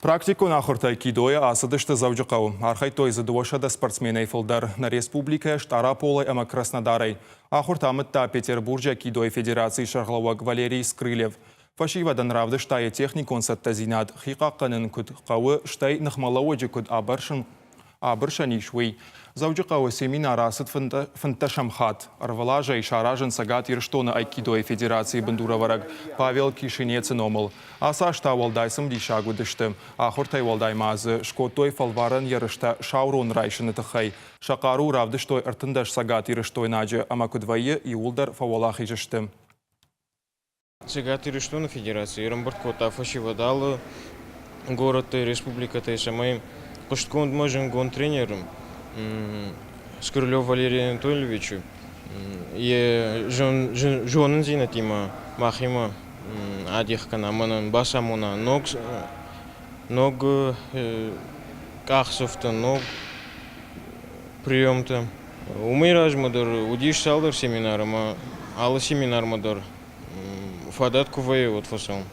Практику нахуртай кидоя асадышты завжықау. Архай той задуашада спортсменей фылдар на республика штара полай ама Краснодарай. Ахуртамытта Петербуржа кидой федерации шарглауак Валерий Скрылев. Фашивадан равды штая техникон саттазинат. Хиқаққанын күд қауы штай нахмалауаджи күд абыршани швей. Завжықауы семинар асыд фынташамхат. Арвалажа и шаражын сагат ирштона айкидой федерации бандуравараг Павел Кишинецын омыл. Аса шта валдайсым дишагу дышты. Ахуртай валдаймазы шкотой фалваран ярышта шаурон райшыны тахай. Шақару равды штой артындаш сагат ирштой наджы, ама күдвайы и улдар фавалах ижышты. Сагат ирштона федерации, Рамбарткота фашивадалы, город и республика Тайшамай. Пуштьконд можем гон тренером Скрылев Валерию Анатольевичу. И жонын зинатима махима адихкана манан басамуна ног кахсофта ног приемта. Умираж мадор удиш салдар семинарма, ала семинар мадор. Фадат кувае вот фасом.